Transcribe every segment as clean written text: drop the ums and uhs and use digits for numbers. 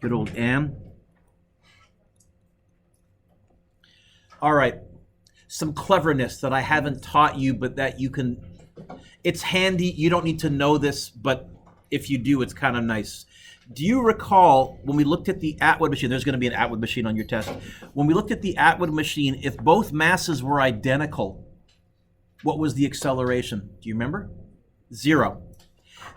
Good old Ann. All right. Some cleverness that I haven't taught you, but that you can... It's handy. You don't need to know this, but if you do, it's kind of nice. Do you recall when we looked at the Atwood machine? There's going to be an Atwood machine on your test. When we looked at the Atwood machine, if both masses were identical, what was the acceleration? Do you remember? 0.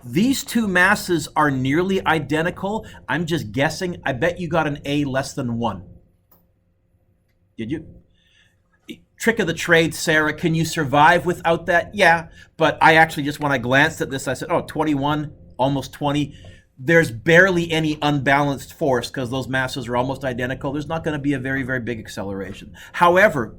These two masses are nearly identical. I'm just guessing. I bet you got an A less than 1. Did you? Trick of the trade, Sarah. Can you survive without that? Yeah. But I actually just, when I glanced at this, I said, oh, 21, almost 20. There's barely any unbalanced force because those masses are almost identical. There's not going to be a very, very big acceleration. However,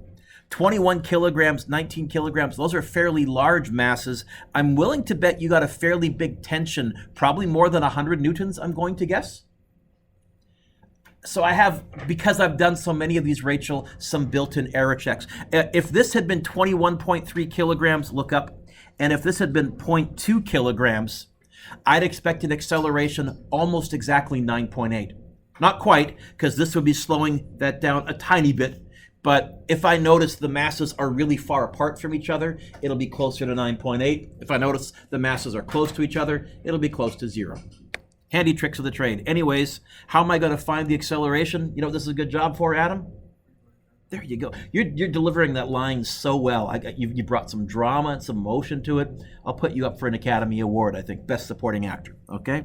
21 kilograms, 19 kilograms, those are fairly large masses. I'm willing to bet you got a fairly big tension, probably more than 100 newtons, I'm going to guess. So I have, because I've done so many of these, Rachel, some built-in error checks. If this had been 21.3 kilograms, look up, and if this had been 0.2 kilograms, I'd expect an acceleration almost exactly 9.8. Not quite, because this would be slowing that down a tiny bit. But if I notice the masses are really far apart from each other, it'll be closer to 9.8. If I notice the masses are close to each other, it'll be close to 0. Handy tricks of the trade. Anyways, how am I going to find the acceleration? You know what this is a good job for, Adam? There you go. You're delivering that line so well. You brought some drama and some emotion to it. I'll put you up for an Academy Award, I think. Best Supporting Actor, okay?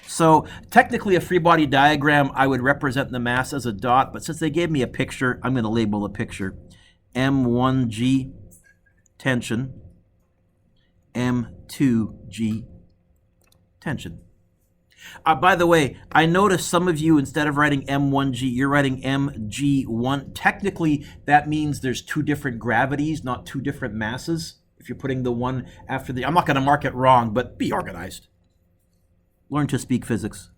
So technically a free body diagram, I would represent the mass as a dot, but since they gave me a picture, I'm going to label a picture. M1G tension, M2G tension. By the way, I noticed some of you, instead of writing M1G, you're writing MG1. Technically, that means there's 2 different gravities, not 2 different masses. If you're putting the one after the... I'm not going to mark it wrong, but be organized. Learn to speak physics.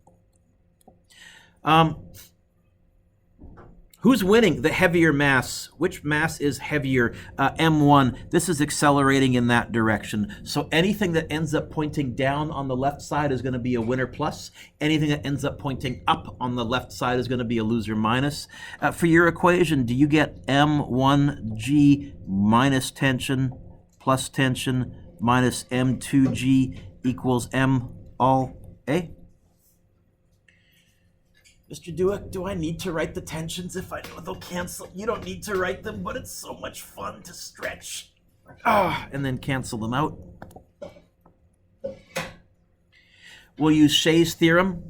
Who's winning the heavier mass? Which mass is heavier? M1. This is accelerating in that direction. So anything that ends up pointing down on the left side is going to be a winner plus. Anything that ends up pointing up on the left side is going to be a loser minus. For your equation, do you get M1G minus tension plus tension minus M2G equals M all A? Mr. Dewick, do I need to write the tensions if I know they'll cancel? You don't need to write them, but it's so much fun to stretch. And then cancel them out. We'll use Shea's theorem.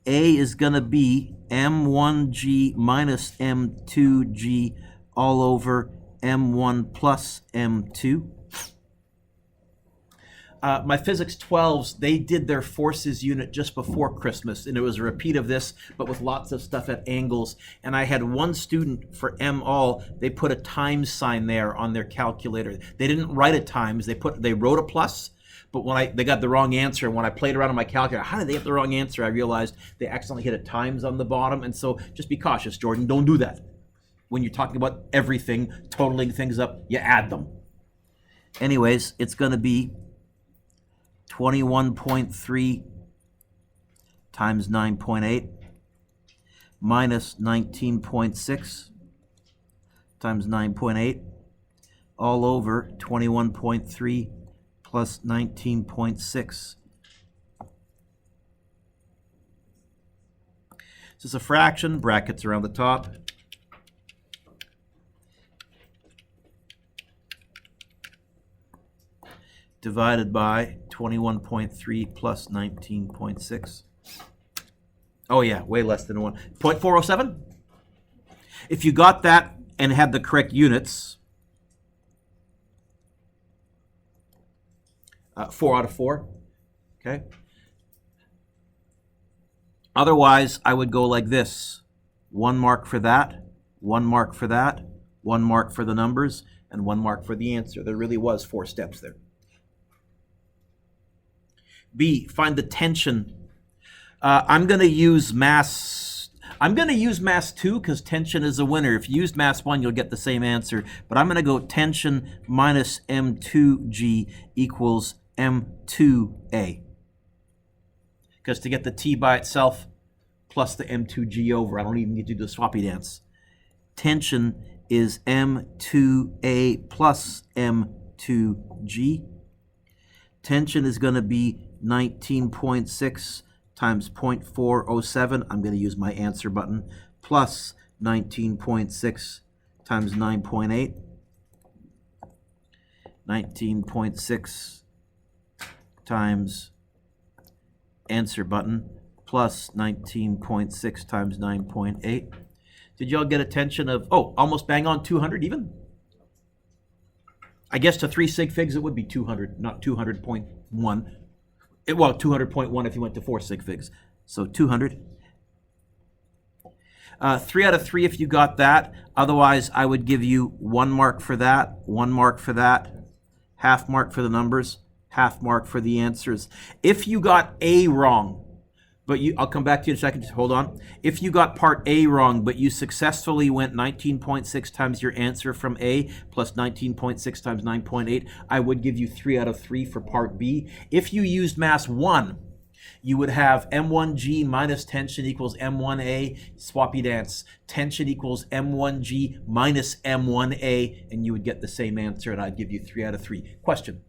A is going to be M1G minus M2G all over M1 plus M2. My Physics 12s, they did their forces unit just before Christmas, and it was a repeat of this, but with lots of stuff at angles. And I had one student for M all, they put a times sign there on their calculator. They didn't write a times, they wrote a plus, but when they got the wrong answer, and when I played around on my calculator, how did they get the wrong answer? I realized they accidentally hit a times on the bottom, and so just be cautious, Jordan, don't do that. When you're talking about everything, totaling things up, you add them. Anyways, it's going to be 21.3 times 9.8 minus 19.6 times 9.8 all over 21.3 plus 19.6. This is a fraction, brackets around the top. Divided by 21.3 plus 19.6. Oh yeah, way less than 1. 0.407? If you got that and had the correct units, 4 out of 4, okay? Otherwise, I would go like this. 1 mark for that, 1 mark for that, 1 mark for the numbers, and 1 mark for the answer. There really was 4 steps there. B, find the tension. I'm going to use mass. I'm going to use mass 2 because tension is a winner. If you used mass 1, you'll get the same answer. But I'm going to go tension minus M2G equals M2A. because to get the T by itself plus the M2G over, I don't even need to do the swappy dance. Tension is M2A plus M2G. Tension is going to be 19.6 times 0.407. I'm going to use my answer button, plus 19.6 times 9.8. 19.6 times answer button, plus 19.6 times 9.8. Did y'all get a tension of, oh, almost bang on 200 even? I guess to 3 sig figs it would be 200, not 200.1. Well, 200.1 if you went to 4 sig figs. So 200. 3 out of 3 if you got that. Otherwise, I would give you 1 mark for that, 1 mark for that, half mark for the numbers, half mark for the answers. If you got A wrong, but I'll come back to you in a second, just hold on. If you got part A wrong, but you successfully went 19.6 times your answer from A plus 19.6 times 9.8, I would give you 3 out of 3 for part B. If you used mass 1, you would have M1G minus tension equals M1A, swappy dance. Tension equals M1G minus M1A, and you would get the same answer, and I'd give you 3 out of 3. Question?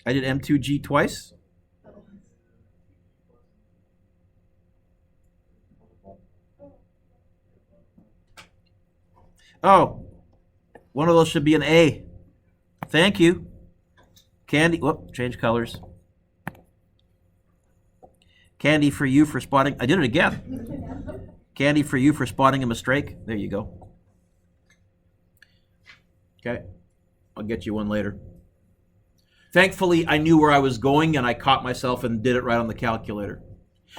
I did M2G twice? Oh, one of those should be an A. Thank you. Candy, whoop, change colors. Candy for you for spotting, I did it again. Candy for you for spotting a mistake. There you go. Okay, I'll get you one later. Thankfully, I knew where I was going and I caught myself and did it right on the calculator.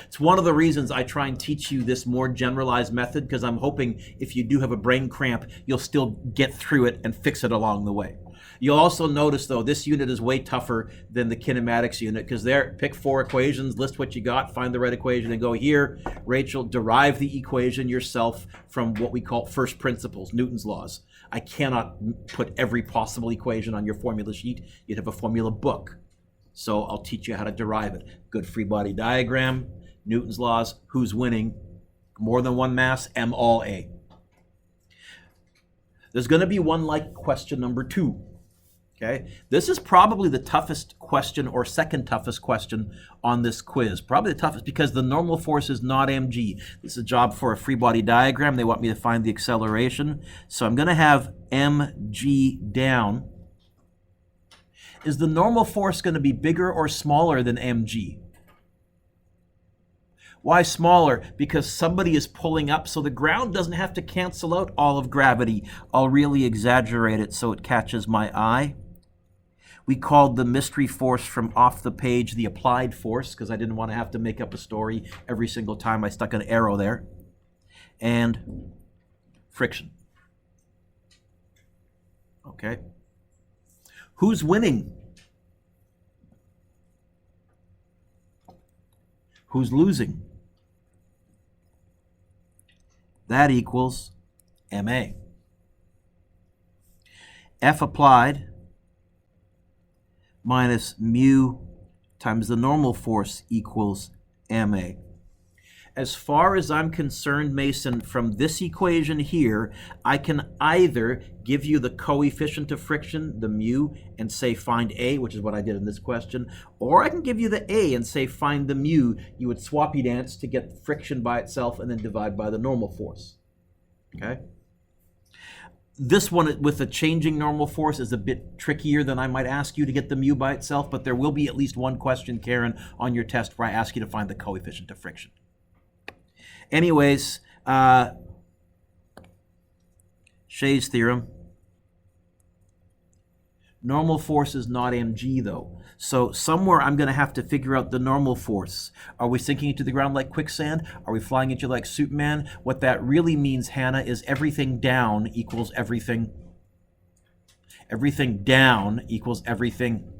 It's one of the reasons I try and teach you this more generalized method, because I'm hoping if you do have a brain cramp, you'll still get through it and fix it along the way. You'll also notice, though, this unit is way tougher than the kinematics unit, because there, pick 4 equations, list what you got, find the right equation, and go here. Rachel, derive the equation yourself from what we call first principles, Newton's laws. I cannot put every possible equation on your formula sheet. You'd have a formula book. So I'll teach you how to derive it. Good free body diagram, Newton's laws, who's winning, more than one mass, M all A. There's going to be one like question number 2. Okay, this is probably the toughest question or second toughest question on this quiz. Probably the toughest because the normal force is not mg. This is a job for a free body diagram. They want me to find the acceleration. So I'm going to have mg down. Is the normal force going to be bigger or smaller than mg? Why smaller? Because somebody is pulling up, so the ground doesn't have to cancel out all of gravity. I'll really exaggerate it so it catches my eye. We called the mystery force from off the page the applied force, because I didn't want to have to make up a story every single time I stuck an arrow there. And friction. Okay. Who's winning? Who's losing? That equals MA. F applied minus mu times the normal force equals MA. As far as I'm concerned, Mason, from this equation here, I can either give you the coefficient of friction, the mu, and say find A, which is what I did in this question, or I can give you the A and say find the mu. You would swappy dance to get friction by itself and then divide by the normal force. Okay? This one with the changing normal force is a bit trickier than I might ask you to get the mu by itself, but there will be at least one question, Karen, on your test where I ask you to find the coefficient of friction. Anyways, Shea's theorem. Normal force is not mg, though. So somewhere I'm going to have to figure out the normal force. Are we sinking into the ground like quicksand? Are we flying into like Superman? What that really means, Hannah, is everything down equals everything. Everything down equals everything.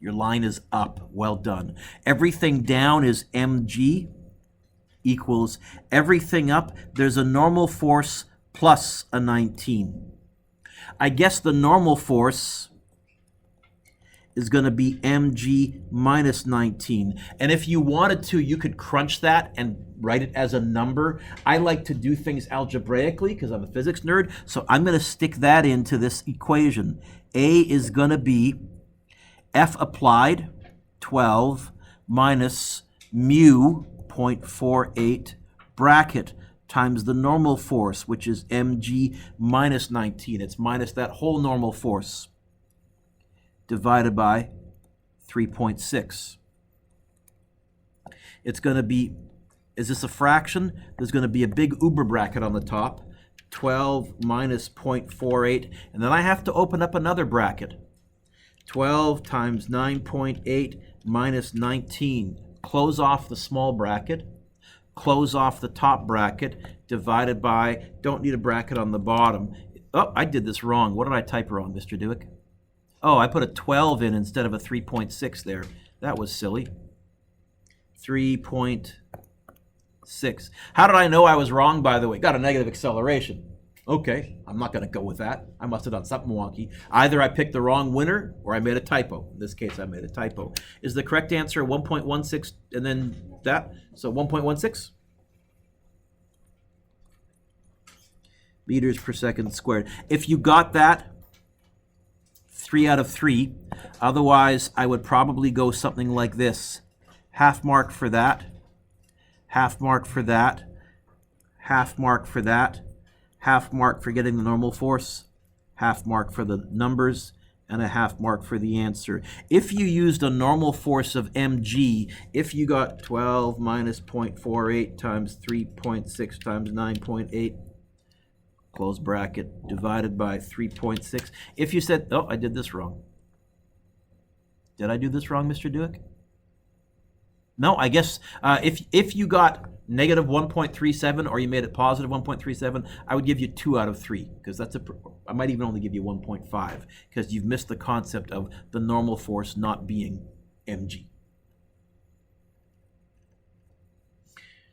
Your line is up. Well done. Everything down is mg equals everything up. There's a normal force plus a 19. I guess the normal force is going to be mg minus 19. And if you wanted to, you could crunch that and write it as a number. I like to do things algebraically because I'm a physics nerd, so I'm going to stick that into this equation. A is going to be F applied, 12, minus mu, 0.48, bracket, times the normal force, which is mg minus 19. It's minus that whole normal force, divided by 3.6. It's going to be, is this a fraction? There's going to be a big uber bracket on the top, 12 minus 0.48, and then I have to open up another bracket. 12 times 9.8 minus 19. Close off the small bracket, close off the top bracket, divided by, don't need a bracket on the bottom. Oh, I did this wrong. What did I type wrong, Mr. Dewick? Oh, I put a 12 in instead of a 3.6 there. That was silly. 3.6. How did I know I was wrong, by the way? Got a negative acceleration. Okay, I'm not going to go with that. I must have done something wonky. Either I picked the wrong winner or I made a typo. In this case, I made a typo. Is the correct answer 1.16 and then that? So 1.16 meters per second squared. If you got that, 3 out of 3. Otherwise, I would probably go something like this. Half mark for that, half mark for that, half mark for that, half mark for getting the normal force, half mark for the numbers, and a half mark for the answer. If you used a normal force of mg, if you got 12 minus 0.48 times 3.6 times 9.8, close bracket, divided by 3.6. If you said, oh, I did this wrong. Did I do this wrong, Mr. Dewick? No, I guess if you got negative 1.37 or you made it positive 1.37, I would give you 2 out of 3 because I might even only give you 1.5 because you've missed the concept of the normal force not being mg.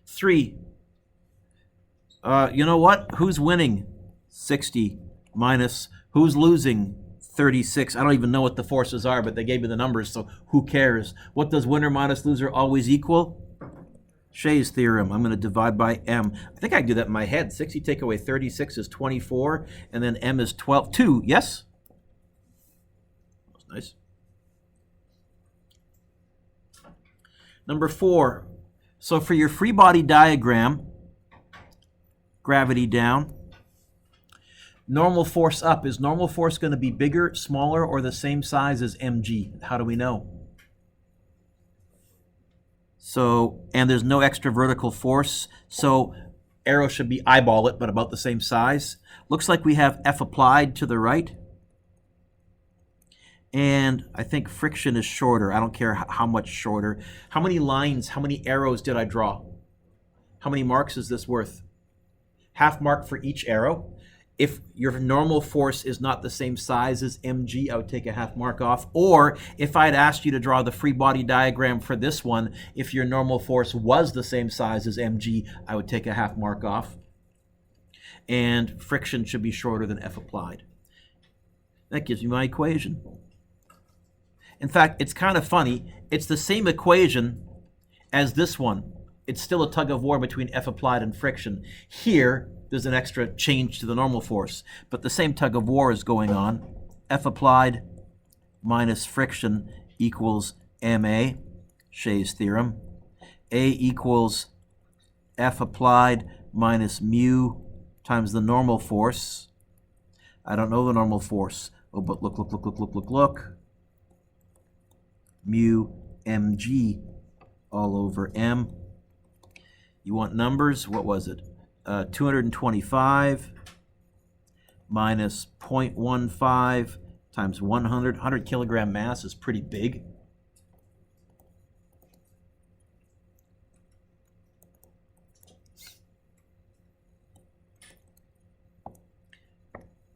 3. You know what? Who's winning? 60 minus who's losing? 36. I don't even know what the forces are, but they gave me the numbers, so who cares? What does winner minus loser always equal? Shea's theorem. I'm going to divide by m. I think I can do that in my head. 60 take away 36 is 24, and then m is 12. 2, yes? That's nice. Number 4. So for your free body diagram, gravity down, normal force up. Is normal force going to be bigger, smaller, or the same size as mg? How do we know? So, and there's no extra vertical force, so arrow should be eyeball it, but about the same size. Looks like we have F applied to the right. And I think friction is shorter. I don't care how much shorter. How many lines, how many arrows did I draw? How many marks is this worth? Half mark for each arrow. If your normal force is not the same size as mg, I would take a half mark off. Or if I'd asked you to draw the free body diagram for this one, if your normal force was the same size as mg, I would take a half mark off. And friction should be shorter than F applied. That gives me my equation. In fact, it's kind of funny. It's the same equation as this one. It's still a tug of war between F applied and friction. Here, there's an extra change to the normal force, but the same tug of war is going on. F applied minus friction equals ma, Shea's theorem. A equals F applied minus mu times the normal force. I don't know the normal force. Oh, but look. Mu mg all over m. You want numbers? What was it? 225 minus 0.15 times 100. 100 kilogram mass is pretty big.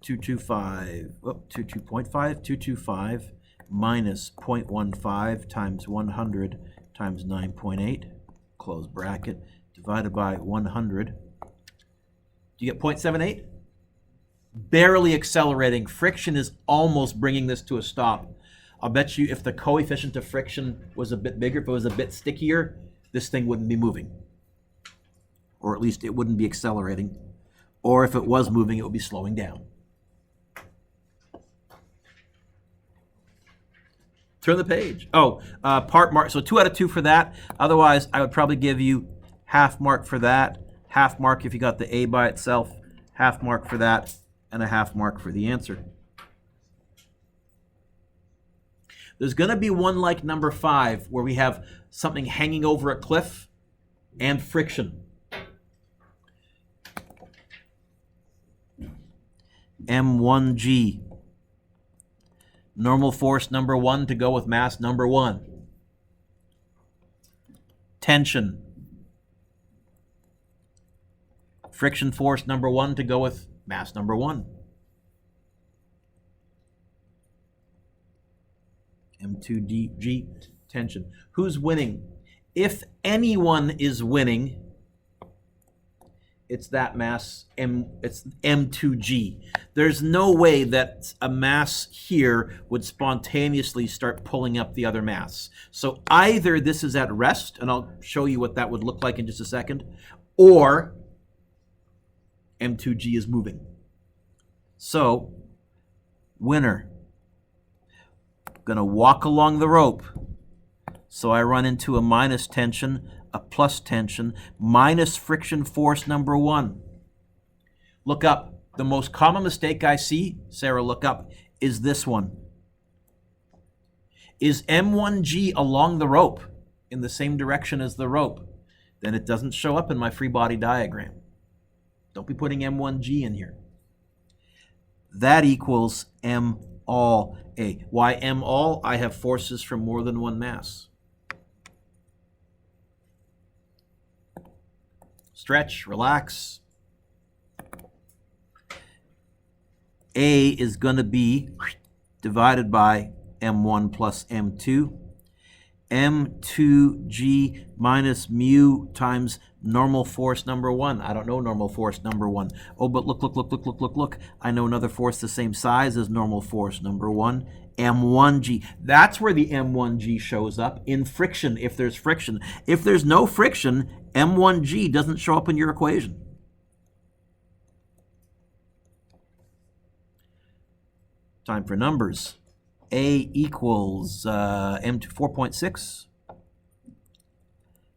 .5 minus 0.15 times 100 times 9.8, close bracket, divided by 100. Do you get 0.78? Barely accelerating. Friction is almost bringing this to a stop. I'll bet you if the coefficient of friction was a bit bigger, if it was a bit stickier, this thing wouldn't be moving. Or at least it wouldn't be accelerating. Or if it was moving, it would be slowing down. Turn the page. Oh, part mark. So 2 out of 2 for that. Otherwise, I would probably give you half mark for that, half mark if you got the A by itself, half mark for that, and a half mark for the answer. There's going to be one like number 5 where we have something hanging over a cliff and friction. M1G. Normal force number 1 to go with mass number 1. Tension. Friction force number 1 to go with mass number 1. M2G, tension. Who's winning? If anyone is winning, it's that mass, it's M2G. There's no way that a mass here would spontaneously start pulling up the other mass. So either this is at rest, and I'll show you what that would look like in just a second, or M2G is moving. So, winner. Going to walk along the rope. So I run into a minus tension, a plus tension, minus friction force number 1. Look up. The most common mistake I see, Sarah, look up, is this one. Is M1G along the rope in the same direction as the rope? Then it doesn't show up in my free body diagram. Don't be putting M1G in here. That equals M all A. Why M all? I have forces from more than one mass. Stretch, relax. A is going to be divided by M1 plus M2. M2G minus mu times normal force number 1. I don't know normal force number 1. Oh, but look. I know another force the same size as normal force number 1. M1G. That's where the M1G shows up, in friction, if there's friction. If there's no friction, M1G doesn't show up in your equation. Time for numbers. A equals M2 4.6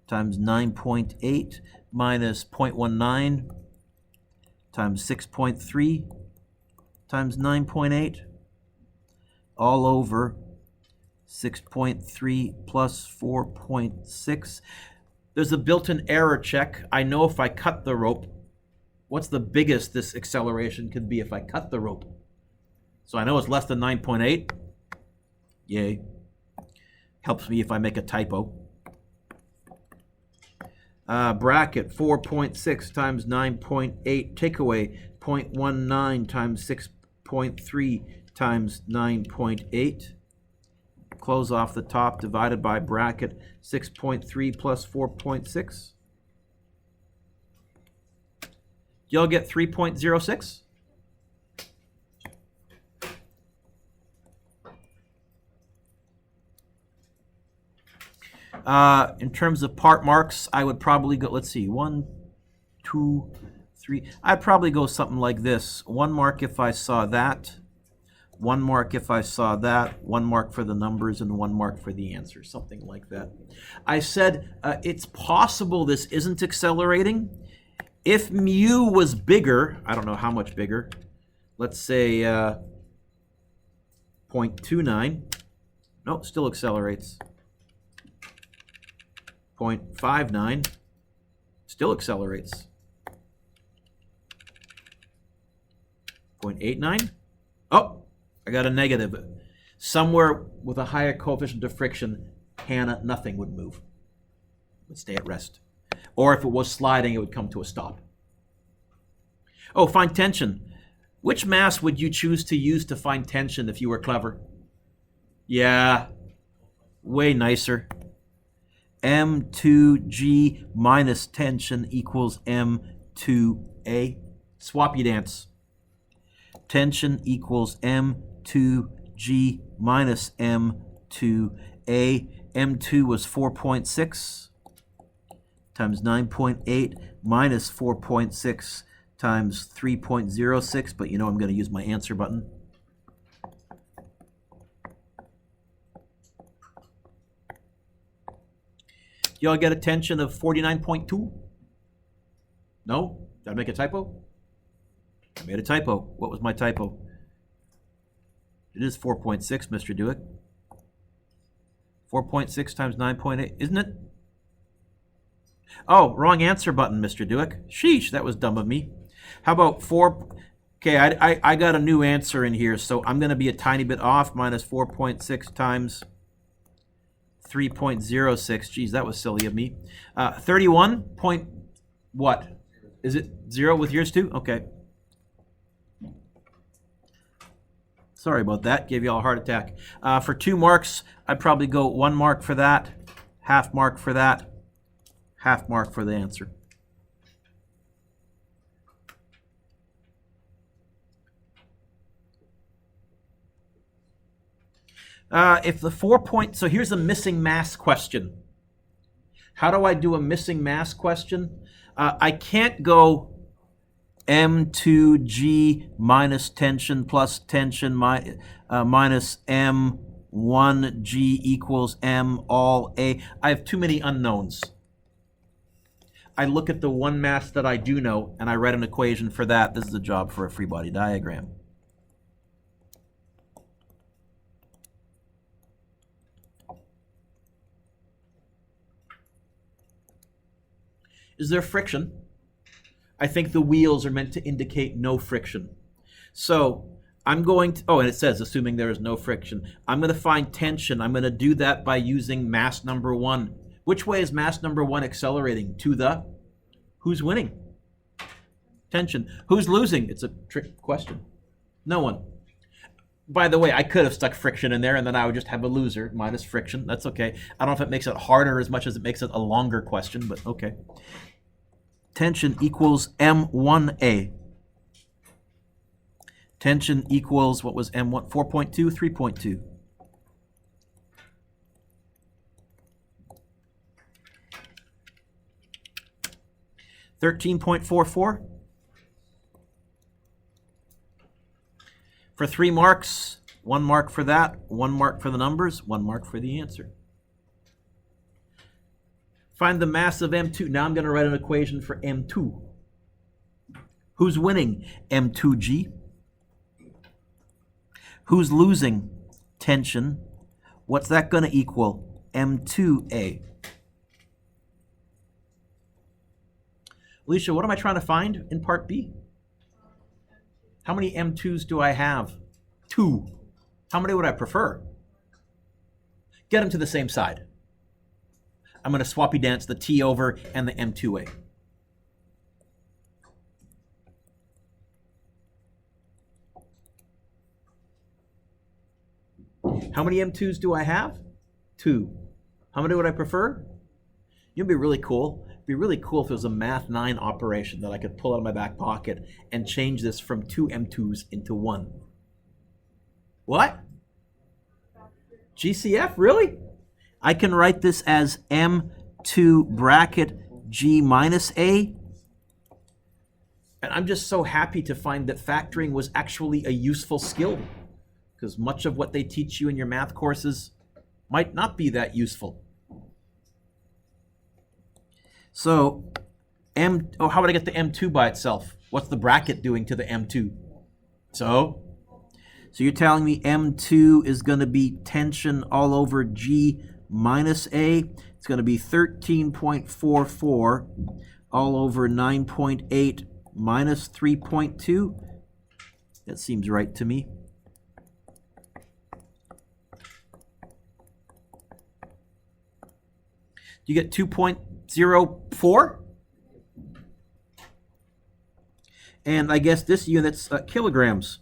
times 9.8 minus 0.19 times 6.3 times 9.8 all over 6.3 plus 4.6. There's a built-in error check. I know if I cut the rope, what's the biggest this acceleration could be if I cut the rope? So I know it's less than 9.8. Yay. Helps me if I make a typo. Bracket 4.6 times 9.8. Take away 0.19 times 6.3 times 9.8. Close off the top, divided by bracket 6.3 plus 4.6. Y'all get 3.06? In terms of part marks, I would probably go, let's see, 1, 2, 3. I'd probably go something like this. 1 mark if I saw that. 1 mark if I saw that. 1 mark for the numbers and 1 mark for the answer. Something like that. I said it's possible this isn't accelerating. If mu was bigger, I don't know how much bigger. Let's say 0.29. No, still accelerates. 0.59 still accelerates. 0.89. Oh, I got a negative. Somewhere with a higher coefficient of friction, nothing would move. It would stay at rest. Or if it was sliding, it would come to a stop. Oh, find tension. Which mass would you choose to use to find tension if you were clever? Yeah, way nicer. M2G minus tension equals M2A. Swap you dance. Tension equals M2 G minus M2A. M2 was 4.6 times 9.8 minus 4.6 times 3.06, but you know I'm going to use my answer button. Y'all get a tension of 49.2? No? Did I make a typo? I made a typo. What was my typo? It is 4.6, Mr. Dewick. 4.6 times 9.8, isn't it? Oh, wrong answer button, Mr. Dewick. Sheesh, that was dumb of me. How about 4? Okay, I got a new answer in here, so I'm going to be a tiny bit off. Minus 4.6 times 3.06. Geez, that was silly of me. 31 point what? Is it 0 with yours too? Okay. Sorry about that. Gave you all a heart attack. For 2 marks, I'd probably go 1 mark for that, half mark for that, half mark for the answer. If the 4 point, so here's a missing mass question. How do I do a missing mass question? I can't go M2G minus tension plus tension minus M1G equals M all A. I have too many unknowns. I look at the one mass that I do know, and I write an equation for that. This is a job for a free body diagram. Is there friction? I think the wheels are meant to indicate no friction. So I'm going to, oh, and it says, assuming there is no friction, I'm going to find tension. I'm going to do that by using mass number 1. Which way is mass number 1 accelerating? To the, who's winning? Tension. Who's losing? It's a trick question. No one. By the way, I could have stuck friction in there, and then I would just have a loser minus friction. That's okay. I don't know if it makes it harder as much as it makes it a longer question, but okay. Tension equals M1A. Tension equals, what was M1? 4.2, 3.2. $13.44. For 3 marks, 1 mark for that, 1 mark for the numbers, 1 mark for the answer. Find the mass of M2. Now I'm going to write an equation for M2. Who's winning? M2G. Who's losing? Tension. What's that going to equal? M2A. Alicia, what am I trying to find in part B? How many M2s do I have? 2. How many would I prefer? Get them to the same side. I'm going to swappy dance the T over and the M2A. How many M2s do I have? 2. How many would I prefer? It'd be really cool. It'd be really cool if there was a Math 9 operation that I could pull out of my back pocket and change this from 2 M2s into 1. What? GCF? Really? I can write this as M2 bracket G minus A. And I'm just so happy to find that factoring was actually a useful skill, because much of what they teach you in your math courses might not be that useful. So, how would I get the M2 by itself? What's the bracket doing to the M2? So you're telling me M2 is going to be tension all over G minus A. It's going to be 13.44 all over 9.8 minus 3.2. That seems right to me. You get 2.04? And I guess this unit's kilograms.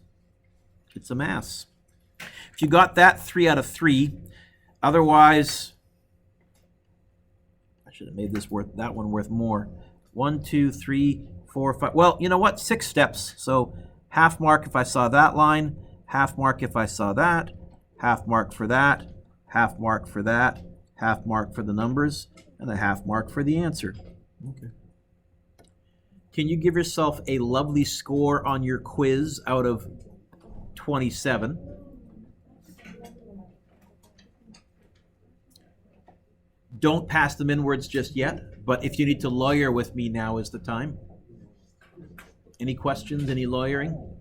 It's a mass. If you got that, 3 out of 3. Otherwise, I should have made that one worth more. 1, 2, 3, 4, 5. Well, you know what? 6 steps. So half mark if I saw that line, half mark if I saw that, half mark for that, half mark for that, half mark for the numbers, and a half mark for the answer. Okay. Can you give yourself a lovely score on your quiz out of 27? Don't pass them inwards just yet, but if you need to lawyer with me, now is the time. Any questions? Any lawyering?